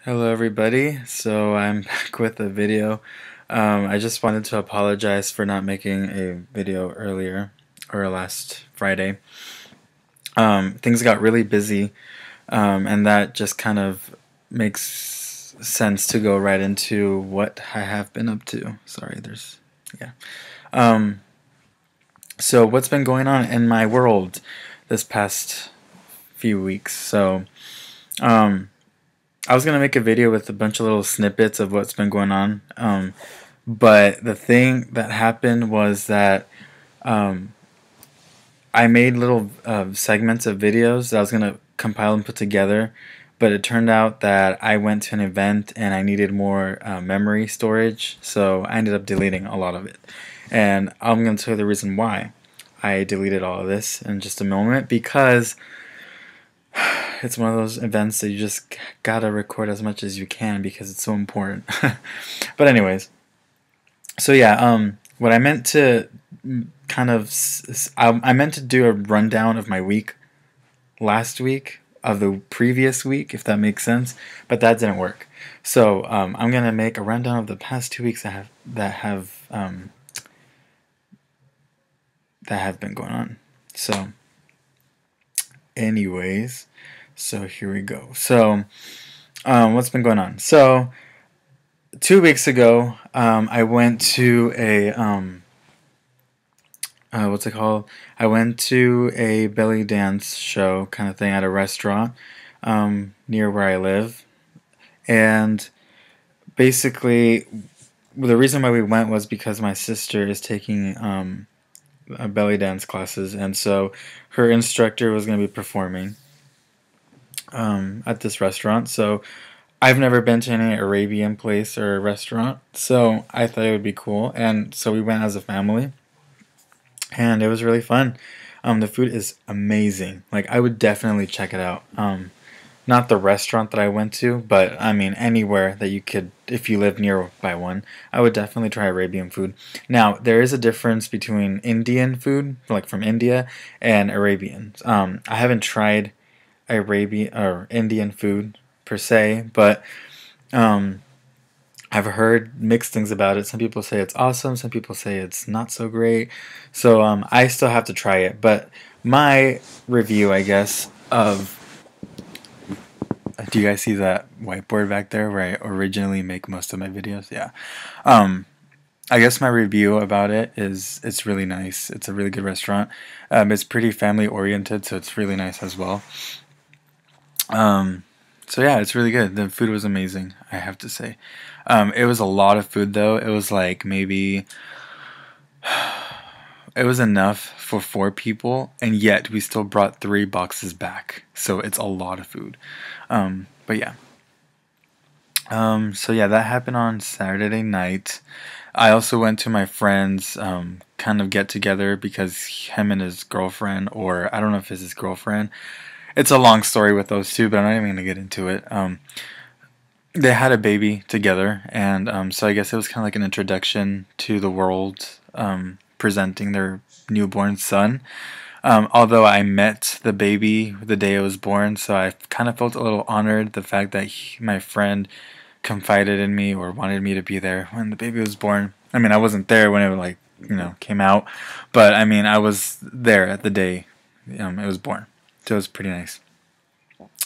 Hello everybody, so I'm back with a video. I just wanted to apologize for not making a video earlier, or last Friday. Things got really busy, and that just kind of makes sense to go right into what I have been up to. Sorry, yeah. Um, so what's been going on in my world this past few weeks? Um, I was gonna make a video with a bunch of little snippets of what's been going on, but the thing that happened was that um, I made little segments of videos that I was gonna compile and put together, but it turned out that I went to an event and I needed more memory storage, so I ended up deleting a lot of it. And I'm gonna tell you the reason why I deleted all of this in just a moment, because it's one of those events that you just gotta record as much as you can because it's so important. But anyways, so yeah, what I meant to kind of I meant to do a rundown of my week last week of the previous week, if that makes sense, but that didn't work. So I'm gonna make a rundown of the past 2 weeks that have been going on. So anyways, so here we go. So what's been going on? So 2 weeks ago, I went to a what's it called? I went to a belly dance show kind of thing at a restaurant near where I live, and basically the reason why we went was because my sister is taking belly dance classes, and so her instructor was going to be performing at this restaurant. So I've never been to any Arabian place or restaurant, so I thought it would be cool, and so we went as a family, and it was really fun. The food is amazing. Like, I would definitely check it out. Not the restaurant that I went to, but I mean anywhere that you could, if you live nearby one, I would definitely try Arabian food. Now, there is a difference between Indian food, like from India, and Arabian. I haven't tried Arabian or Indian food per se, but um, I've heard mixed things about it. Some people say it's awesome, some people say it's not so great. So I still have to try it. But my review, I guess, of do you guys see that whiteboard back there where I originally make most of my videos? Yeah. Um, I guess my review about it is it's really nice. It's a really good restaurant. It's pretty family oriented, so it's really nice as well. Um, so yeah, it's really good. The food was amazing, I have to say. It was a lot of food though. It was like maybe it was enough for 4 people, and yet we still brought 3 boxes back. So it's a lot of food. But yeah. So yeah, that happened on Saturday night. I also went to my friend's kind of get together because him and his girlfriend, or I don't know if it's his girlfriend. It's a long story with those two, but I'm not even gonna get into it. They had a baby together, and so I guess it was kind of like an introduction to the world, presenting their newborn son. Although I met the baby the day it was born, so I kind of felt a little honored the fact that my friend confided in me or wanted me to be there when the baby was born. I mean, I wasn't there when it like came out, but I mean, I was there at the day it was born, so it was pretty nice.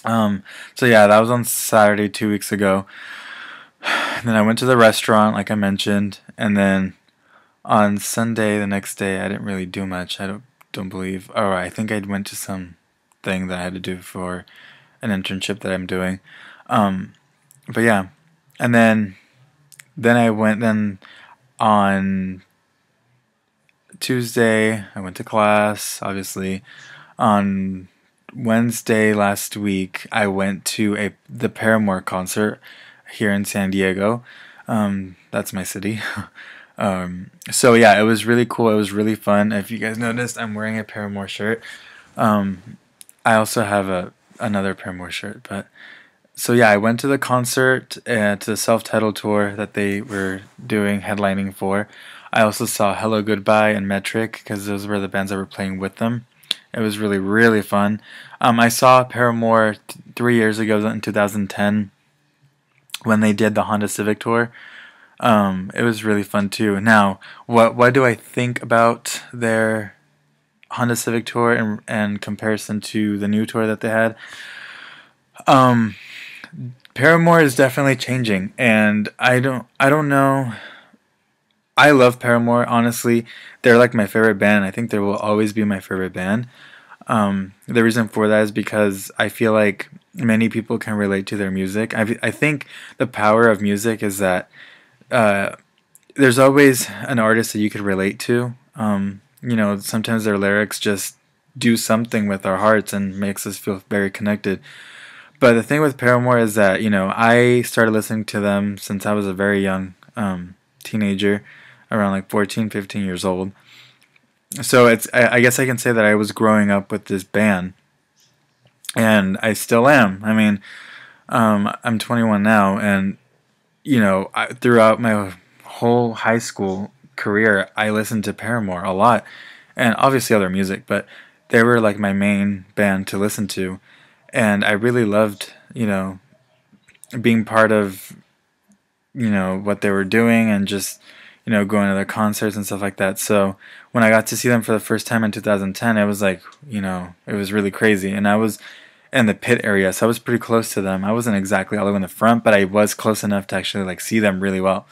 So yeah, that was on Saturday 2 weeks ago. Then I went to the restaurant, like I mentioned, and then on Sunday, the next day, I didn't really do much. I don't believe. Oh, I think I went to some thing that I had to do for an internship that I'm doing. Um, but yeah, and then I went. Then on Tuesday, I went to class. Obviously, on Wednesday last week, I went to the Paramore concert here in San Diego. That's my city. So yeah, it was really cool. It was really fun. If you guys noticed, I'm wearing a Paramore shirt. I also have another Paramore shirt, but so yeah, I went to the concert and to the self-titled tour that they were doing headlining for. I also saw Hello Goodbye and Metric because those were the bands that were playing with them. It was really really fun. I saw Paramore 3 years ago in 2010, when they did the Honda Civic tour. It was really fun too. Now, what do I think about their Honda Civic tour in comparison to the new tour that they had? Um, Paramore is definitely changing, and I don't know. I love Paramore. Honestly, they're like my favorite band. I think they will always be my favorite band. The reason for that is because I feel like many people can relate to their music. I think the power of music is that uh, there's always an artist that you could relate to. Sometimes their lyrics just do something with our hearts and makes us feel very connected. But the thing with Paramore is that, I started listening to them since I was a very young teenager, around like 14, 15 years old. So I guess I can say that I was growing up with this band, and I still am. I mean, I'm 21 now, and throughout my whole high school career, I listened to Paramore a lot, and obviously other music, but they were like my main band to listen to, and I really loved, being part of, what they were doing, and just, going to their concerts and stuff like that. So when I got to see them for the first time in 2010, it was like, it was really crazy, and I was in the pit area, so I was pretty close to them. I wasn't exactly all the way in the front, but I was close enough to actually like see them really well,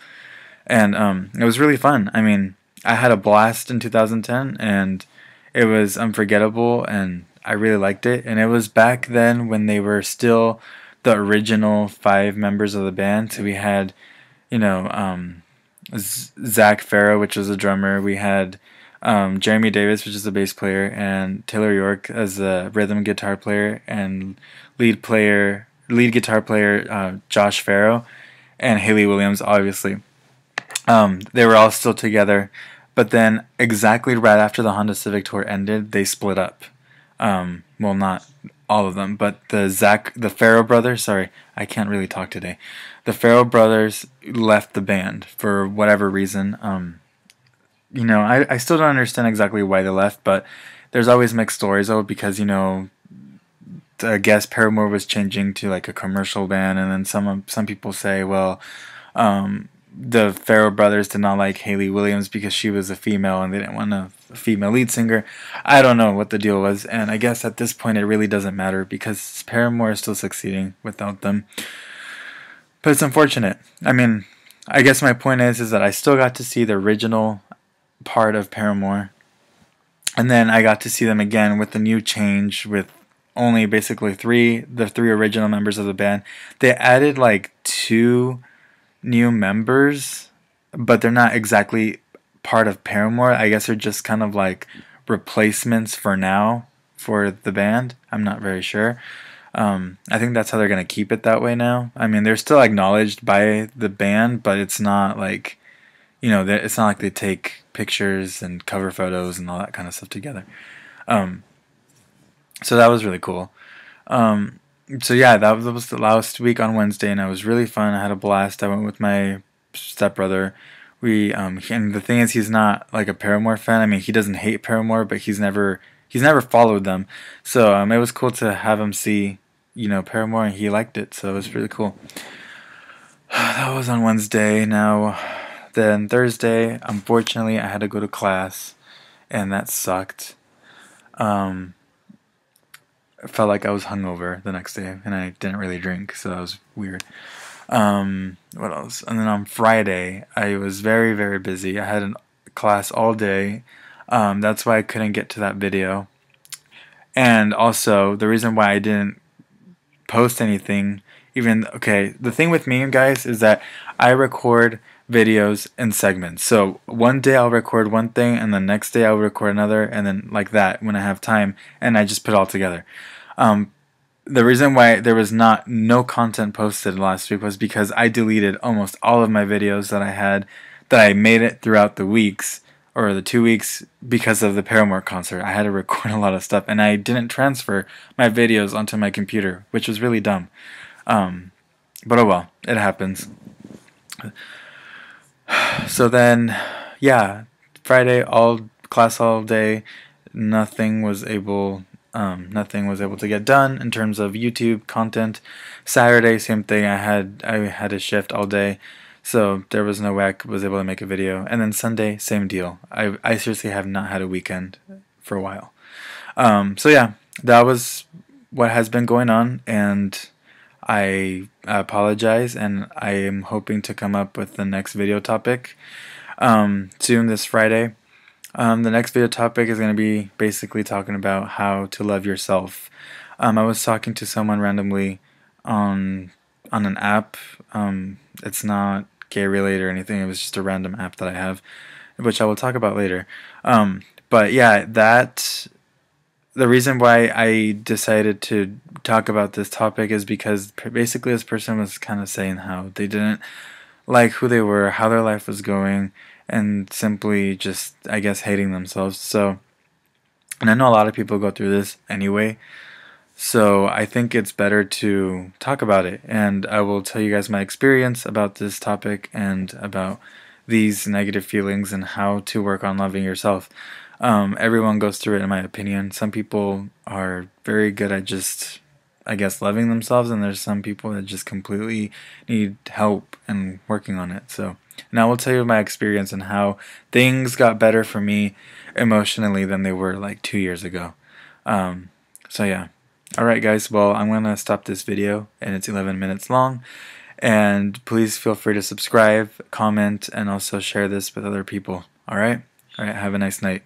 and it was really fun. I mean, I had a blast in 2010, and it was unforgettable, and I really liked it. And it was back then when they were still the original five members of the band. So we had, you know, Zach Farrow, which was a drummer. We had Jeremy Davis, which is the bass player, and Taylor York as the rhythm guitar player, and lead guitar player Josh Farrow, and Haley Williams, obviously. They were all still together, but then exactly right after the Honda Civic tour ended, they split up. Well, not all of them, but the Farrow brothers. Sorry, I can't really talk today. The Farrow brothers left the band for whatever reason. I still don't understand exactly why they left, but there's always mixed stories though, because I guess Paramore was changing to like a commercial band, and then some people say, well, the Farrow brothers did not like Haley Williams because she was a female and they didn't want a female lead singer. I don't know what the deal was, and I guess at this point it really doesn't matter because Paramore is still succeeding without them. But it's unfortunate. I mean, I guess my point is that I still got to see the original part of Paramore, and then I got to see them again with the new change, with only basically the three original members of the band. They added like two new members, but they're not exactly part of Paramore. I guess they're just kind of like replacements for now for the band. I'm not very sure. I think that's how they're going to keep it that way now. I mean, they're still acknowledged by the band, but it's not like, it's not like they take pictures and cover photos and all that kind of stuff together. So that was really cool. So yeah, that was the last week on Wednesday, and it was really fun. I had a blast. I went with my stepbrother. And the thing is, he's not like a Paramore fan. I mean, he doesn't hate Paramore, but he's never followed them. So it was cool to have him see, Paramore, and he liked it. So it was really cool. That was on Wednesday. Now, then Thursday, unfortunately, I had to go to class, and that sucked. I felt like I was hungover the next day, and I didn't really drink, so that was weird. What else? And then on Friday, I was very, very busy. I had a class all day. That's why I couldn't get to that video. And also, the reason why I didn't post anything, the thing with me, guys, is that I record videos in segments. So one day I'll record one thing, and the next day I'll record another, and then like that when I have time, and I just put it all together. The reason why there was no content posted last week was because I deleted almost all of my videos that I made it throughout the weeks, or the 2 weeks, because of the Paramore concert. I had to record a lot of stuff, and I didn't transfer my videos onto my computer, which was really dumb. But oh well, it happens. So then, yeah, Friday, class all day, nothing was able, Nothing was able to get done in terms of YouTube content. Saturday, same thing. I had a shift all day, so there was no way I was able to make a video. And then Sunday, same deal. I seriously have not had a weekend for a while. So yeah, that was what has been going on, and I apologize, and I am hoping to come up with the next video topic soon this Friday. The next video topic is going to be basically talking about how to love yourself. I was talking to someone randomly on an app. It's not gay related or anything. It was just a random app that I have, which I will talk about later. But yeah, the reason why I decided to talk about this topic is because basically this person was kind of saying how they didn't like who they were, how their life was going, and simply just, I guess, hating themselves. So, and I know a lot of people go through this anyway, so I think it's better to talk about it, and I will tell you guys my experience about this topic and about these negative feelings and how to work on loving yourself. Everyone goes through it, in my opinion. Some people are very good at just, I guess, loving themselves, and there's some people that just completely need help and working on it. So now I will tell you my experience and how things got better for me emotionally than they were like 2 years ago. So yeah. Alright guys, well, I'm going to stop this video, and it's 11 minutes long, and please feel free to subscribe, comment, and also share this with other people. Alright? Alright, have a nice night.